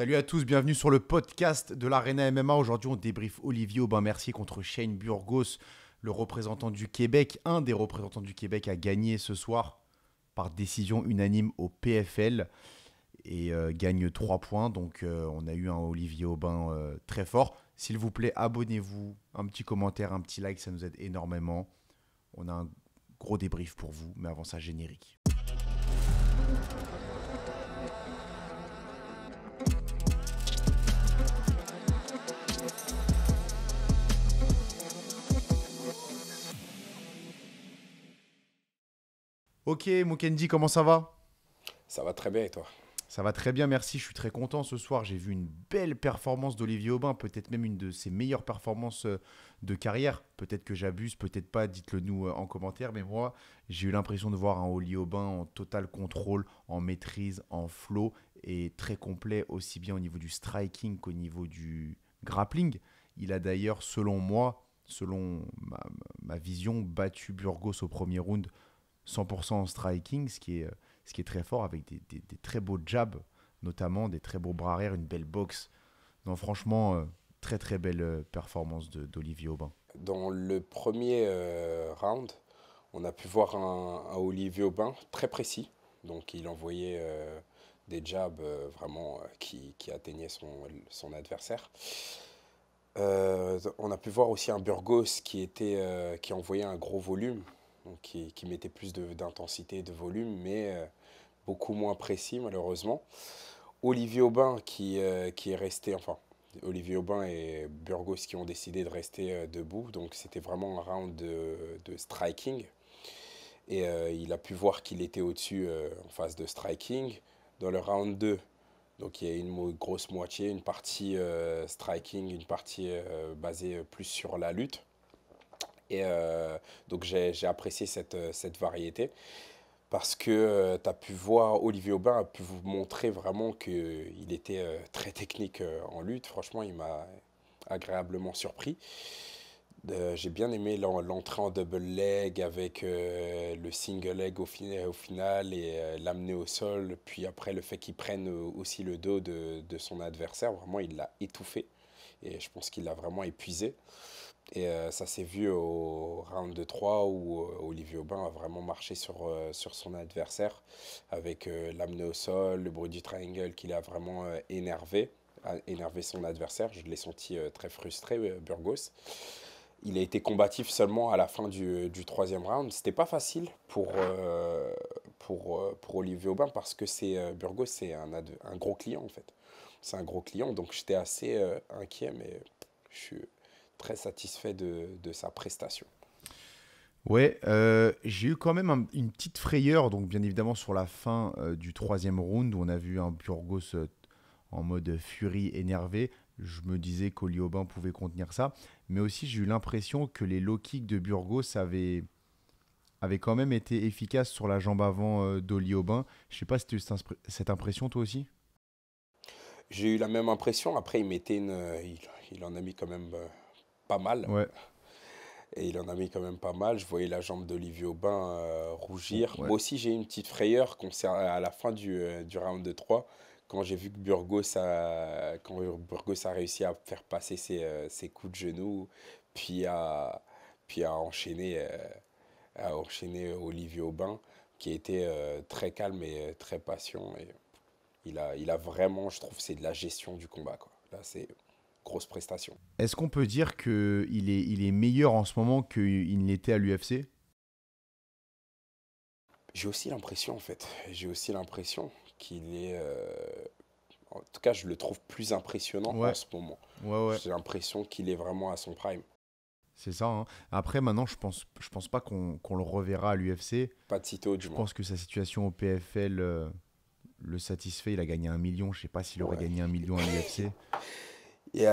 Salut à tous, bienvenue sur le podcast de l'Arena MMA. Aujourd'hui, on débriefe Olivier Aubin-Mercier contre Shane Burgos, le représentant du Québec. Un des représentants du Québec a gagné ce soir par décision unanime au PFL et gagne 3 points. Donc, on a eu un Olivier Aubin très fort. S'il vous plaît, abonnez-vous, un petit commentaire, un petit like, ça nous aide énormément. On a un gros débrief pour vous, mais avant ça, générique. Ok, Mukendi, comment ça va? Ça va très bien et toi? Ça va très bien, merci. Je suis très content ce soir. J'ai vu une belle performance d'Olivier Aubin, peut-être même une de ses meilleures performances de carrière. Peut-être que j'abuse, peut-être pas, dites-le nous en commentaire. Mais moi, j'ai eu l'impression de voir un Olivier Aubin en total contrôle, en maîtrise, en flow et très complet aussi bien au niveau du striking qu'au niveau du grappling. Il a d'ailleurs, selon moi, selon ma vision, battu Burgos au premier round 100% en striking, ce qui est très fort avec des très beaux jabs, notamment des très beaux bras arrière, une belle boxe. Non, franchement, très très belle performance d'Olivier Aubin. Dans le premier round, on a pu voir un Olivier Aubin très précis. Donc il envoyait des jabs vraiment qui atteignaient son adversaire. On a pu voir aussi un Burgos qui envoyait un gros volume, donc qui mettait plus d'intensité et de volume, mais beaucoup moins précis malheureusement. Olivier Aubin qui est resté, enfin, Olivier Aubin et Burgos qui ont décidé de rester debout. Donc c'était vraiment un round de striking. Et il a pu voir qu'il était au-dessus en phase de striking. Dans le round 2, donc il y a une grosse moitié, une partie striking, une partie basée plus sur la lutte. Et donc j'ai apprécié cette variété parce que tu as pu voir, Olivier Aubin a pu vous montrer vraiment qu'il était très technique en lutte. Franchement, il m'a agréablement surpris. J'ai bien aimé l'entrée en double leg avec le single leg au final et l'amener au sol. Puis après, le fait qu'il prenne aussi le dos de son adversaire, vraiment, il l'a étouffé. Et je pense qu'il l'a vraiment épuisé. Et ça s'est vu au round de 3 où Olivier Aubin a vraiment marché sur son adversaire avec l'amener au sol, le bruit du triangle qu'il a vraiment a énervé son adversaire. Je l'ai senti très frustré, Burgos. Il a été combatif seulement à la fin du troisième round. C'était pas facile pour Olivier Aubin parce que Burgos, c'est un gros client en fait. C'est un gros client, donc j'étais assez inquiet, mais je suis très satisfait de sa prestation. Ouais, j'ai eu quand même une petite frayeur, donc bien évidemment sur la fin du troisième round, où on a vu un Burgos en mode furie énervé. Je me disais qu'Olivier Aubin pouvait contenir ça. Mais aussi, j'ai eu l'impression que les low kicks de Burgos avaient quand même été efficaces sur la jambe avant d'Olivier Aubin. Je sais pas si tu as eu cette impression toi aussi. J'ai eu la même impression. Après, il en a mis quand même pas mal. Ouais, Et il en a mis quand même pas mal. Je voyais la jambe d'Olivier Aubin rougir. ouais. Moi aussi, j'ai eu une petite frayeur à la fin du round de 3 quand j'ai vu que quand Burgos a réussi à faire passer ses coups de genou, puis puis à enchaîner Olivier Aubin, qui était très calme et très patient. Et il a vraiment, je trouve, c'est de la gestion du combat, quoi. Là, c'est grosse prestation. Est-ce qu'on peut dire qu'il est meilleur en ce moment qu'il ne l'était à l'UFC? J'ai aussi l'impression, en fait, j'ai aussi l'impression qu'il est... en tout cas, je le trouve plus impressionnant en Ouais, ce moment. ouais, ouais. J'ai l'impression qu'il est vraiment à son prime. C'est ça, hein. Après, maintenant, je pense pas qu'on le reverra à l'UFC. Pas de sitôt, Je du moins. pense que sa situation au PFL le satisfait. Il a gagné 1 million. Je sais pas s'il aurait Ouais. gagné 1 million à l'UFC. Et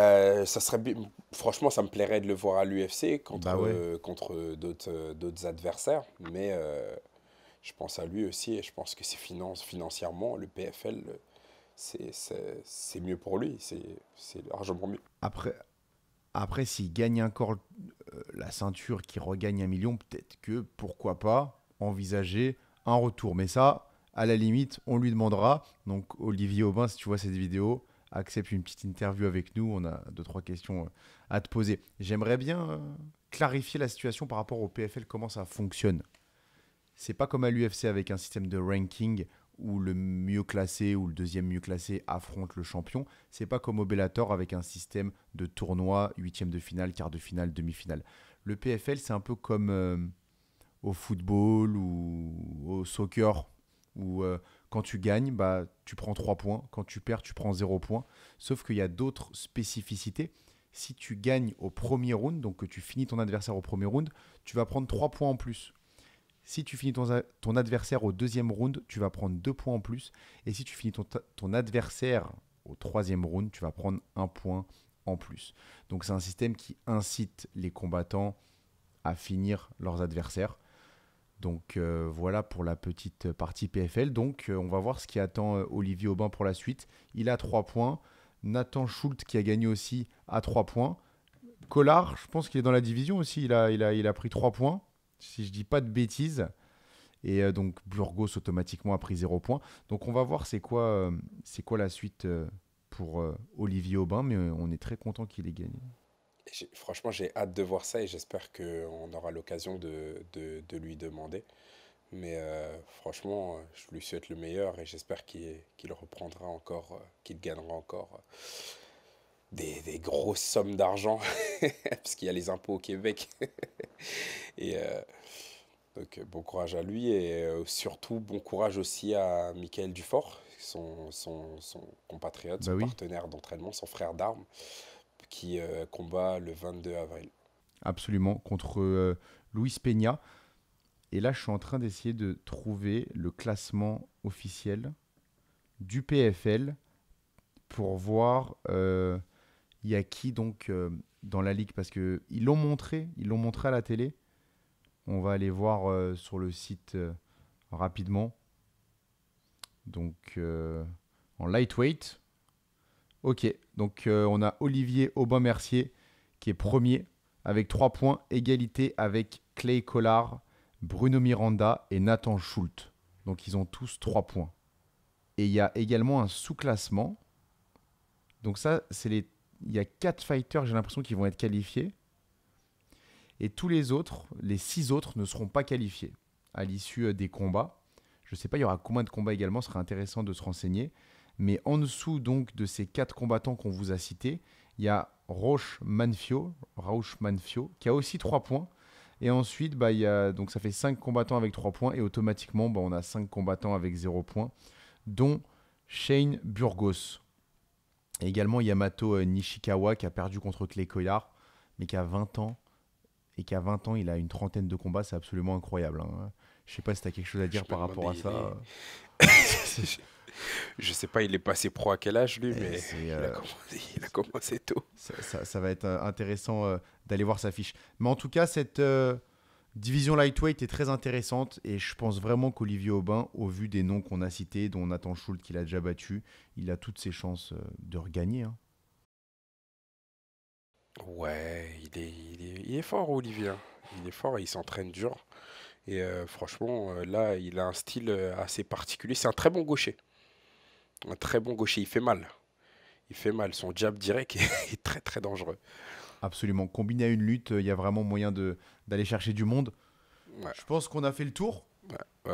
franchement, ça me plairait de le voir à l'UFC Bah ouais, contre d'autres adversaires. Mais je pense à lui aussi et je pense que financièrement, le PFL, c'est mieux pour lui. C'est largement mieux. Après, après s'il gagne encore la ceinture, qu'il regagne 1 million, peut-être que, pourquoi pas, envisager un retour. Mais ça, à la limite, on lui demandera. Donc, Olivier Aubin, si tu vois cette vidéo, acceptes une petite interview avec nous. On a 2-3 questions à te poser. J'aimerais bien clarifier la situation par rapport au PFL, comment ça fonctionne. C'est pas comme à l'UFC avec un système de ranking où le mieux classé ou le deuxième mieux classé affronte le champion. C'est pas comme au Bellator avec un système de tournoi, huitième de finale, quart de finale, demi-finale. Le PFL, c'est un peu comme au football ou au soccer où quand tu gagnes, bah, tu prends 3 points. Quand tu perds, tu prends 0 points. Sauf qu'il y a d'autres spécificités. Si tu gagnes au premier round, donc que tu finis ton adversaire au premier round, tu vas prendre 3 points en plus. Si tu finis ton adversaire au deuxième round, tu vas prendre 2 points en plus. Et si tu finis ton adversaire au troisième round, tu vas prendre 1 point en plus. Donc c'est un système qui incite les combattants à finir leurs adversaires. Donc voilà pour la petite partie PFL. Donc on va voir ce qui attend Olivier Aubin pour la suite. Il a 3 points. Nathan Schultz qui a gagné aussi a 3 points. Collard, je pense qu'il est dans la division aussi. Il a pris 3 points. Si je dis pas de bêtises. Et donc Burgos automatiquement a pris 0 points. Donc on va voir c'est quoi la suite pour Olivier Aubin. Mais on est très content qu'il ait gagné. Franchement, j'ai hâte de voir ça et j'espère qu'on aura l'occasion de lui demander. Mais franchement, je lui souhaite le meilleur et j'espère qu'il reprendra encore, qu'il gagnera encore des grosses sommes d'argent, parce qu'il y a les impôts au Québec. Et donc, bon courage à lui et surtout, bon courage aussi à Michael Dufort, son compatriote, Bah son oui, partenaire d'entraînement, son frère d'armes, qui combat le 22 avril. absolument. Contre Luis Peña. Et là, je suis en train d'essayer de trouver le classement officiel du PFL pour voir il y a qui donc dans la ligue parce que ils l'ont montré à la télé. On va aller voir sur le site rapidement. Donc en lightweight. Ok, donc on a Olivier Aubin-Mercier qui est premier avec 3 points, égalité avec Clay Collard, Bruno Miranda et Nathan Schultz. Donc ils ont tous 3 points. Et il y a également un sous-classement. Donc ça, il y a 4 fighters, j'ai l'impression, qui vont être qualifiés. Et tous les autres, les 6 autres, ne seront pas qualifiés à l'issue des combats. Je ne sais pas, il y aura combien de combats également, ce serait intéressant de se renseigner. Mais en dessous donc de ces 4 combattants qu'on vous a cités, il y a Rauch Manfio, qui a aussi 3 points. Et ensuite, donc ça fait 5 combattants avec 3 points. Et automatiquement, on a 5 combattants avec 0 points, dont Shane Burgos. Et également Yamato Nishikawa qui a perdu contre Clay Collard, mais qui a 20 ans. Et qu'à 20 ans, il a une trentaine de combats, c'est absolument incroyable. Hein. Je sais pas si tu as quelque chose à Je dire me par rapport à demandais, ça. je sais pas, il est passé pro à quel âge lui, Et mais c'est, il a commencé tôt. ça va être intéressant d'aller voir sa fiche. Mais en tout cas, cette division lightweight est très intéressante et je pense vraiment qu'Olivier Aubin, au vu des noms qu'on a cités, dont Nathan Schultz qu'il a déjà battu, il a toutes ses chances de regagner. Hein. Ouais, il est fort, Olivier, hein. Il est fort et il s'entraîne dur. Et franchement, là, il a un style assez particulier. C'est un très bon gaucher. Un très bon gaucher. Il fait mal. Il fait mal. Son jab direct est très très dangereux. Absolument. Combiné à une lutte, il y a vraiment moyen d'aller chercher du monde. Ouais, Je pense qu'on a fait le tour. ouais.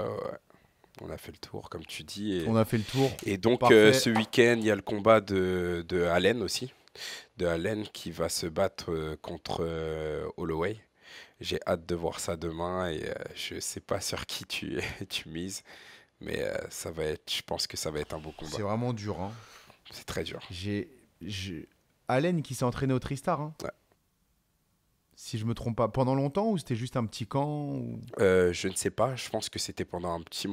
On a fait le tour, comme tu dis. On a fait le tour. Et donc, Parfait. ce week-end, il y a le combat de Allen aussi. De Allen qui va se battre contre Holloway. J'ai hâte de voir ça demain et je sais pas sur qui tu mises, mais je pense que ça va être un beau combat. C'est vraiment dur. Hein. C'est très dur. J'ai Allen qui s'est entraîné au Tristar. Hein. Ouais. Si je me trompe pas. Pendant longtemps ou c'était juste un petit camp ou... Je ne sais pas, je pense que c'était pendant un petit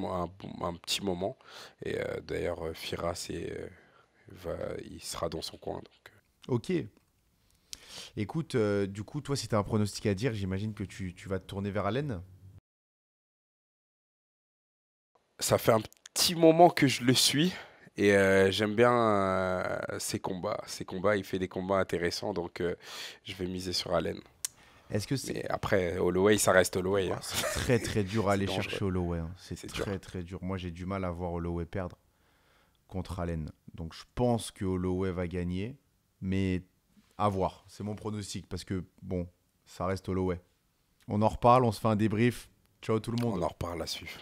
moment. Et d'ailleurs, Firas il sera dans son coin. Donc. Ok. Écoute, du coup, toi, si tu as un pronostic à dire, j'imagine que tu vas te tourner vers Allen. Ça fait un petit moment que je le suis. Et j'aime bien ses combats. Ses combats, il fait des combats intéressants, donc je vais miser sur Allen. Est-ce que c'est... Mais après, Holloway, ça reste Holloway. Ouah, Hein. c'est très très dur à C'est aller dangereux. chercher Holloway. Hein. C'est C'est dur. très très dur. Moi, j'ai du mal à voir Holloway perdre contre Allen. Donc je pense que Holloway va gagner, mais à voir. C'est mon pronostic parce que bon, ça reste Holloway. On en reparle, on se fait un débrief. Ciao tout le On monde. en reparle à suivre.